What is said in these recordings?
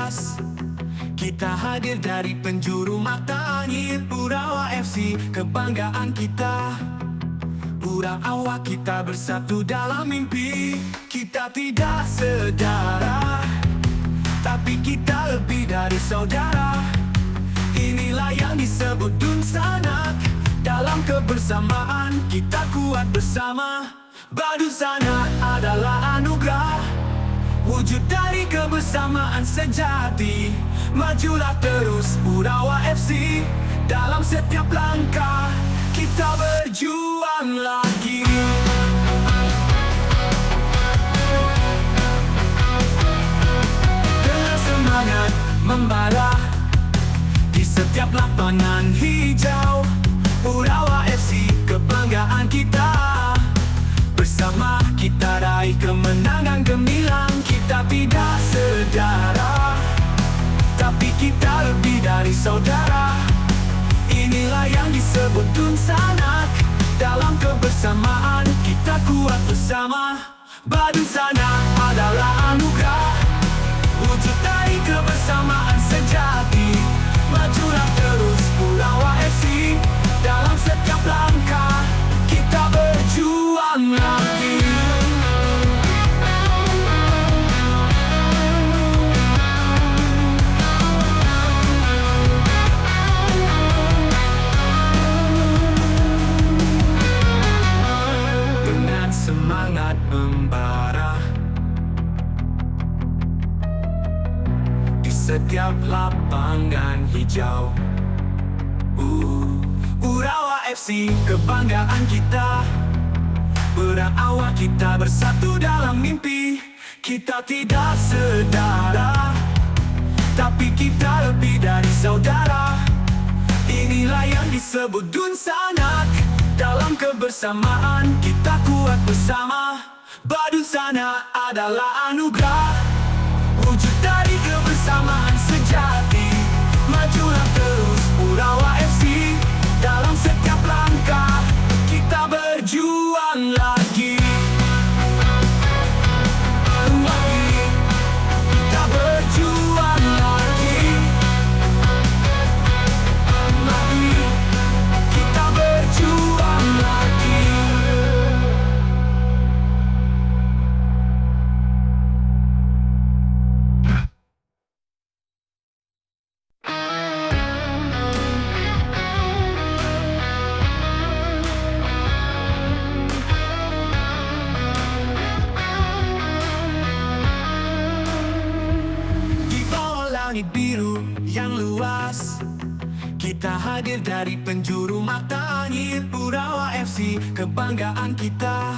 luas. Kita hadir dari penjuru mata angin Urawa FC, kebanggaan kita. Urawa kita bersatu dalam mimpi. Kita tidak sedara, tapi kita lebih dari saudara. Inilah yang disebut Dun Sanak. Dalam kebersamaan kita kuat bersama. Badu Sanak adalah anugerah, wujud dari kebersamaan sejati. Majulah terus Urawa FC, dalam setiap langkah kita berjuang lagi. Dengan semangat membara di setiap lapangan hijau, Urawa FC, kebanggaan kita. Bersama kita raih kemenangan gemilang. Kita tidak sedara, tapi kita lebih dari saudara. Inilah yang disebut Dun Sanak. Dalam kebersamaan kita kuat bersama. Badu Sanak adalah anugerah, wujud dari kebersamaan sejati. Majulah terus Urawa FC, dalam setiap langkah kita berjuang lagi. Dengan semangat membara di setiap lapangan hijau, Urawa FC, kebanggaan kita. Urawa kita bersatu dalam mimpi. Kita tidak sedara, tapi kita lebih dari saudara. Inilah yang disebut Dun Sanak. Dalam kebersamaan kita kuat bersama. Badu Sanak adalah anugerah, wujud dari kebersamaan sejati. Majulah terus Urawa FC, dalam setiap langkah kita berjuang lagi. Kita berjuang lagi. Kita berjuang lagi. Langit biru yang luas, kita hadir dari penjuru mata angin Urawa FC, kebanggaan kita.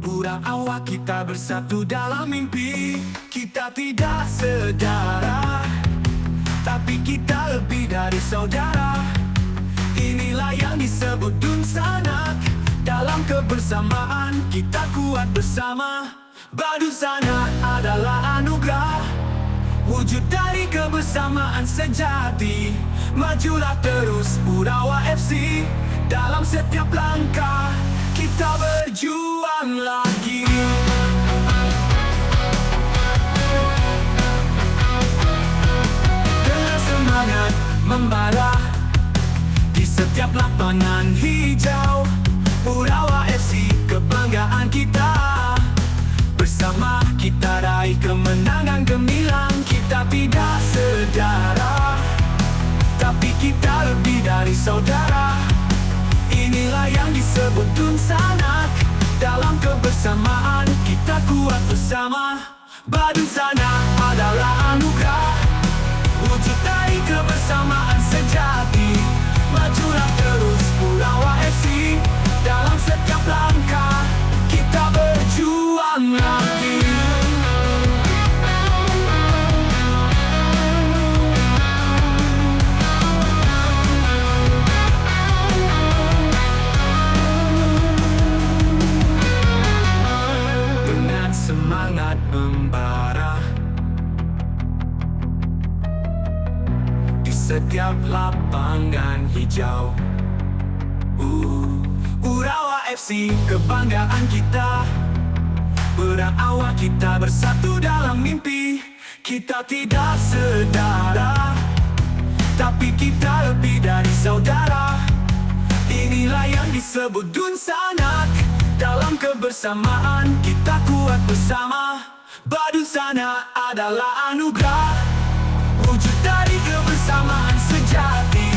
Urawa kita bersatu dalam mimpi. Kita tidak sedara, tapi kita lebih dari saudara. Inilah yang disebut Dun Sanak. Dalam kebersamaan kita kuat bersama. Badu Sanak adalah anugerah, wujud dari kebersamaan sejati. Majulah terus Urawa FC, dalam setiap langkah kita berjuang lagi. Dengan semangat membara di setiap lapangan hijau, Urawa FC, kebanggaan kita. Bersama kita raih kemenangan gemilang. Kita tidak sedara, tapi kita lebih dari saudara. Inilah yang disebut Dun Sanak. Dalam kebersamaan kita kuat bersama. Badu Sanak adalah anugerah, wujud dari kebersamaan sejati. Majulah terus Urawa FC, dalam setiap langkah kita berjuang lagi. Dengan semangat membara di setiap lapangan hijau, Urawa FC, kebanggaan kita. Urawa kita bersatu dalam mimpi. Kita tidak sedara, tapi kita lebih dari saudara. Inilah yang disebut Dun Sanak. Dalam kebersamaan kita kuat bersama. Badun Sanak adalah anugerah, wujud dari kebersamaan sejati.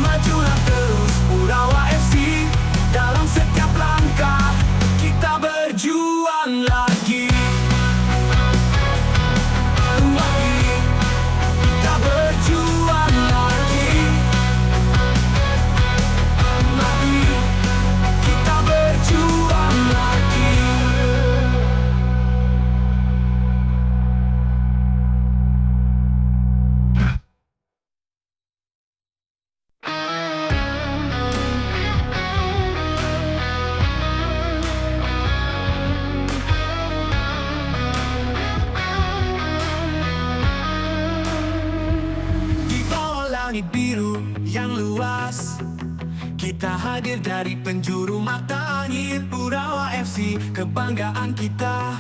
Majulah terus Urawa FC. Dalam setiap langkah kita berjuang lagi. Kita berjuang lagi. Kita berjuang lagi. Di bawah langit biru yang luas, kita hadir dari penjuru mata angin. Urawa FC, kebanggaan kita.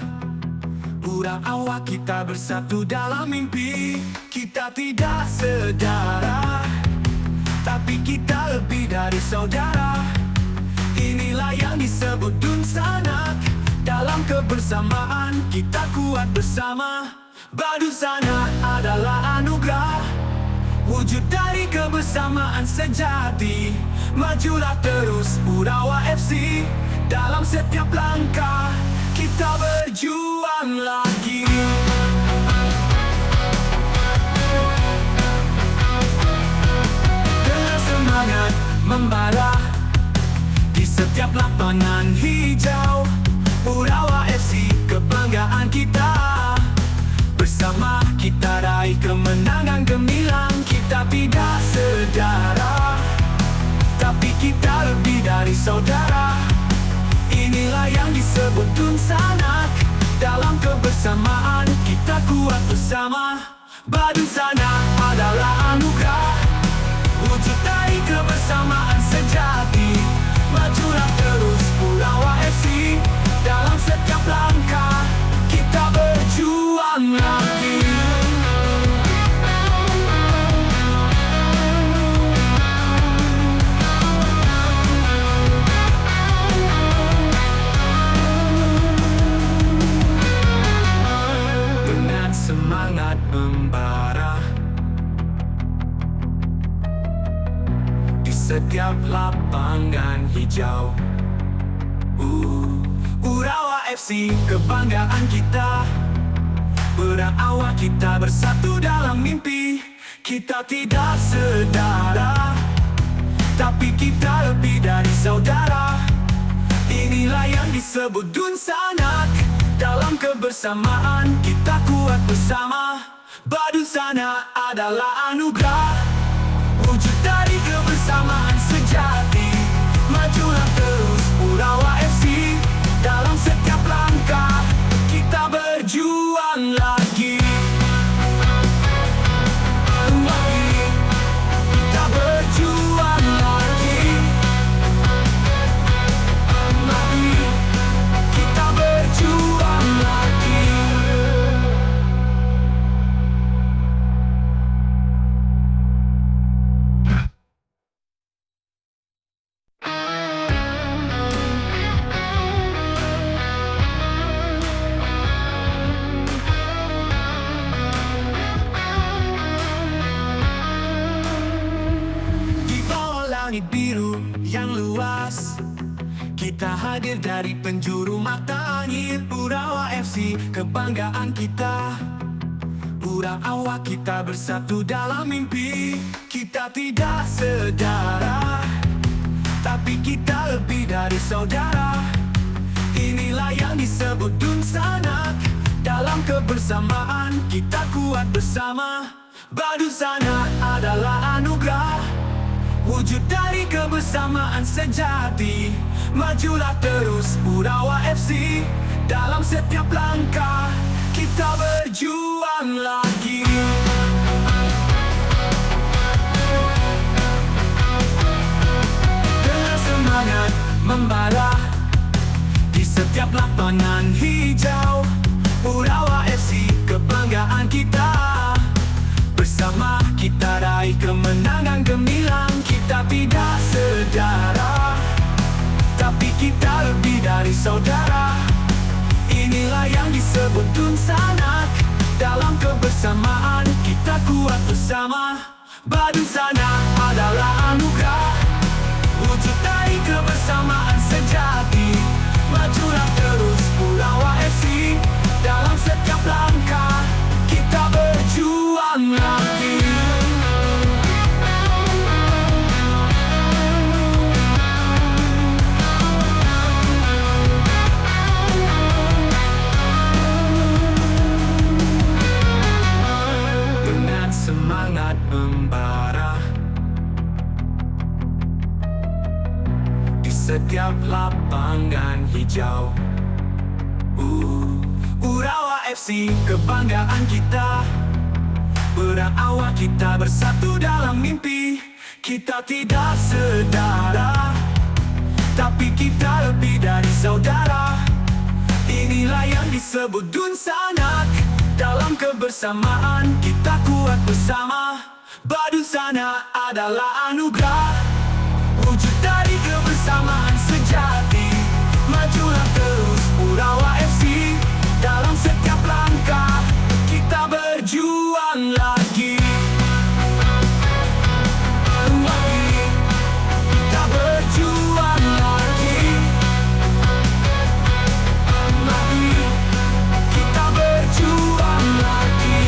Urawa kita bersatu dalam mimpi. Kita tidak sedara, tapi kita lebih dari saudara. Inilah yang disebut Dun Sanak. Dalam kebersamaan kita kuat bersama. Badun Sanak adalah anugerah, wujud dari kebersamaan sejati. Majulah terus Urawa FC. Dalam setiap langkah kita berjuang lagi. Dengan semangat membara di setiap lapangan hijau. Urawa FC, kebanggaan kita. Bersama kita raih kemenangan gemilang. Kita tidak sedara, tapi kita lebih dari saudara. Inilah yang disebut Dun Sanak. Dalam kebersamaan kita kuat bersama. Badun Sanak adalah anugerah, wujud dari kebersamaan sejati. Majulah terus Urawa FC. Dalam setiap langkah kita berjuang lagi. Dengan semangat membara di setiap lapangan hijau. Urawa FC, kebanggaan kita. Urawa kita bersatu dalam mimpi. Kita tidak sedara, tapi kita lebih dari saudara. Inilah yang disebut Dun Sanak. Dalam kebersamaan kita kuat bersama. Badun Sanak adalah anugerah, wujud dari kebersamaan sejati. Majulah terus Urawa FC. Dalam setiap langkah kita berjuang lagi. Kita berjuang lagi. Kita berjuang lagi. Langit biru yang luas, kita hadir dari penjuru mata angin. Urawa FC, kebanggaan kita. Urawa kita bersatu dalam mimpi. Kita tidak sedara, tapi kita lebih dari saudara. Inilah yang disebut Dun Sanak. Dalam kebersamaan kita kuat bersama. Badun Sanak adalah anugerah, wujud dari kebersamaan sejati. Majulah terus Urawa FC. Dalam setiap langkah kita berjuang lagi. Dengan semangat membara di setiap lapangan hijau. Urawa FC, kebanggaan kita. kemenangan gemilang. Kita tidak sedara, tapi kita lebih dari saudara. Inilah yang disebut Dun Sanak. Dalam kebersamaan kita kuat bersama. Badun Sanak adalah anugerah, wujud dari kebersamaan sejati. Majulah terus Urawa FC. Dalam setiap langkah kita berjuang lagi. Dengan semangat membara di setiap lapangan hijau, Urawa FC kebanggaan kita. Berawal kita bersatu dalam mimpi. Kita tidak sedara, tapi kita lebih dari saudara. Inilah yang disebut Dun Sanak. Dalam kebersamaan kita kuat bersama. Badun Sanak adalah anugerah, wujud dari kebersamaan sejati. Majulah terus Urawa FC. Dalam setiap langkah kita berjuang lagi. Kita berjuang lagi. Kita berjuang lagi.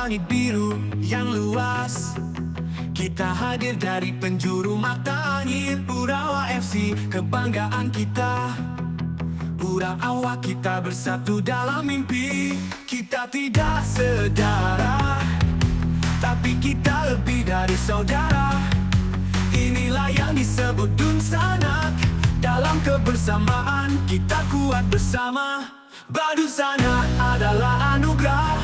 Langit biru yang luas, kita hadir dari penjuru mata angin. Urawa FC kebanggaan kita. Urawa kita bersatu dalam mimpi. Kita tidak sedara, tapi kita lebih dari saudara. Inilah yang disebut Dun Sanak. Dalam kebersamaan kita kuat bersama. Badun Sanak adalah anugerah,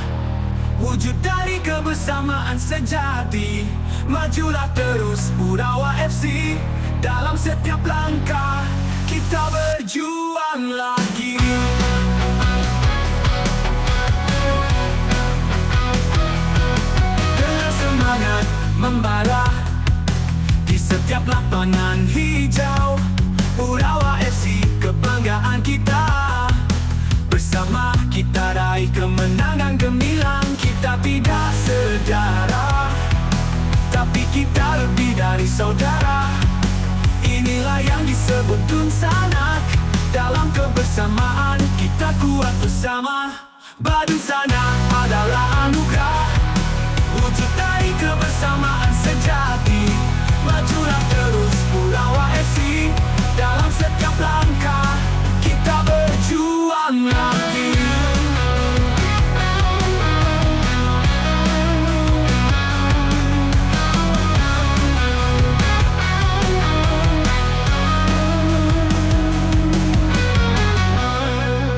wujud dari kebersamaan sejati. Majulah terus Urawa FC. Dalam setiap langkah kita berjuang lagi. Dengan semangat membara di setiap lapangan hijau, Urawa FC kebanggaan kita. Bersama kita raih kemenangan gemilang. Kita tidak sedara, tapi kita lebih dari saudara. Inilah yang disebut Dun Sanak. Dalam kebersamaan kita kuat bersama. Badun Sanak adalah anugerah, wujud dari kebersamaan sejati. Majulah terus Urawa FC. Dalam setiap langkah kita berjuang lagi.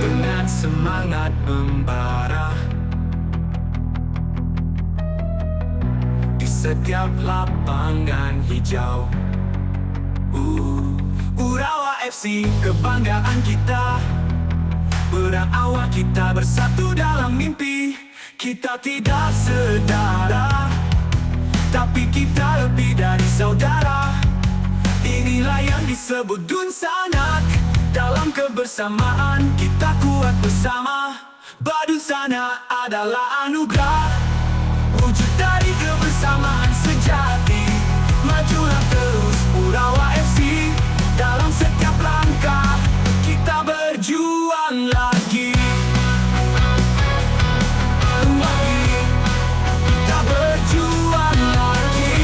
Dengan semangat membara di setiap lapangan hijau, Urawa FC kebanggaan kita. Berawal kita bersatu dalam mimpi. Kita tidak sedara, tapi kita lebih dari saudara. Inilah yang disebut Dun Sanak. Dalam kebersamaan kita kuat bersama. Badun Sanak adalah anugerah, wujud dari kebersamaan sejati. Majulah terus Urawa FC. Dalam setiap langkah kita berjuang lagi. Kita berjuang lagi.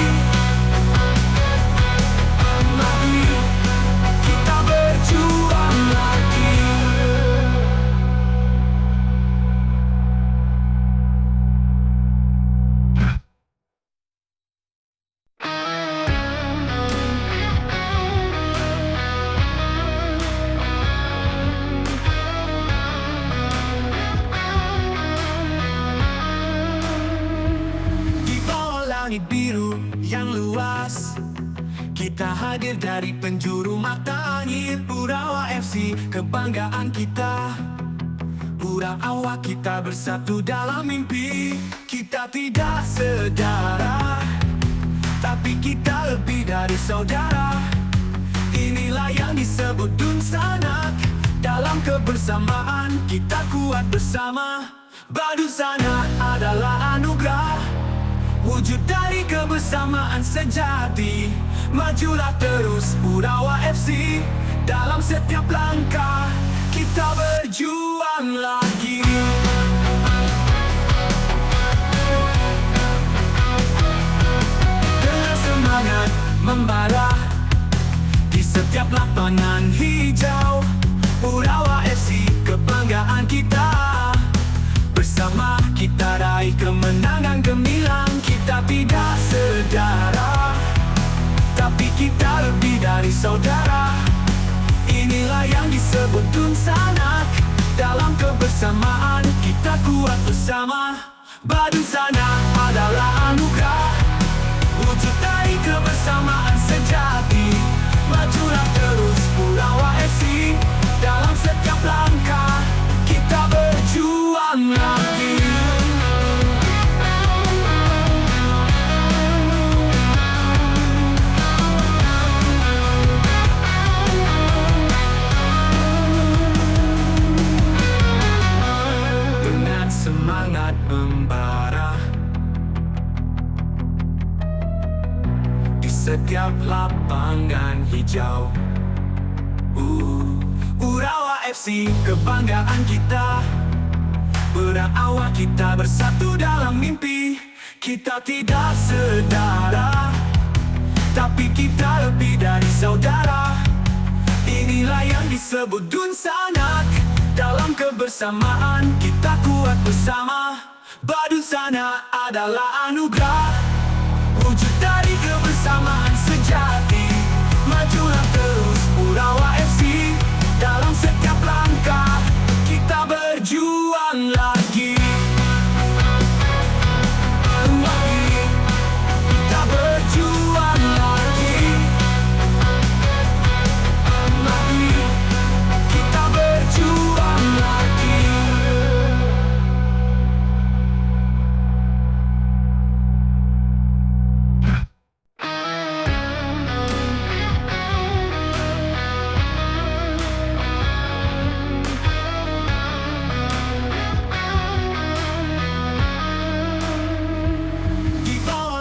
Kita berjuang lagi. Kita hadir dari penjuru mata angin, Urawa FC, kebanggaan kita. Urawa kita bersatu dalam mimpi. Kita tidak sedara, tapi kita lebih dari saudara. Inilah yang disebut Dun Sanak. Dalam kebersamaan kita kuat bersama. Badu Sanak adalah anugerah, wujud dari kebersamaan sejati. Majulah terus Urawa FC, dalam setiap langkah kita berjuang lagi. Dengan semangat membara di setiap lapangan hijau, Urawa FC, kebanggaan kita. Bersama kita raih kemenangan gemilang. Kita tidak sedara, tapi kita lebih dari saudara. Inilah yang disebut Dun Sanak. Dalam kebersamaan kita kuat bersama. Badu Sanak adalah anugerah, wujud dari kebersamaan sejati. Majulah terus Urawa FC, dalam setiap langkah kita berjuang lagi. Dengan semangat membara di setiap lapangan hijau, Urawa FC, kebanggaan kita. Urawa kita bersatu dalam mimpi. Kita tidak sedara, tapi kita lebih dari saudara. Inilah yang disebut Dun Sanak. Dalam kebersamaan kita kuat bersama. Badu Sanak adalah anugerah, wujud dari kebersamaan sejati. Majulah terus Urawa FC, dalam setiap langkah kita berjuang lagi. Kita berjuang lagi. Kita berjuang lagi.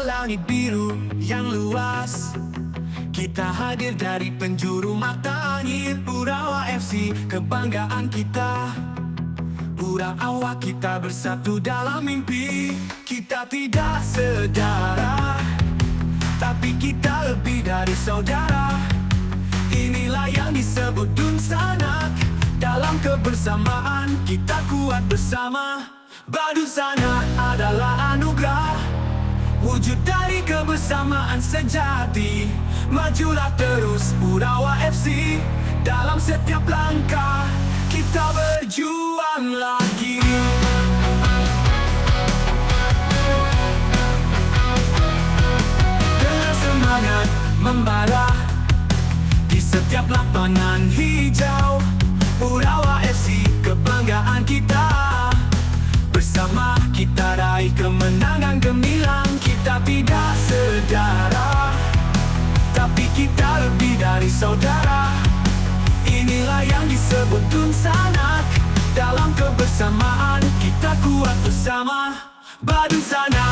Langit biru yang luas, kita hadir dari penjuru mata angin. Urawa FC, kebanggaan kita. Urawa kita bersatu dalam mimpi. Kita tidak sedara, tapi kita lebih dari saudara. Inilah yang disebut Dun Sanak. Dalam kebersamaan kita kuat bersama. Badu Sanak adalah anugerah, wujud dari kebersamaan sejati. Majulah terus Urawa FC, dalam setiap langkah kita berjuang lagi. Dengan semangat membara di setiap lapangan hijau, Urawa FC, kebanggaan kita. Bersama kita raih kemenangan gemilang. Kita tidak sedara, tapi kita lebih dari saudara. Inilah yang disebut Dun Sanak. Dalam kebersamaan kita kuat bersama. Badu Sanak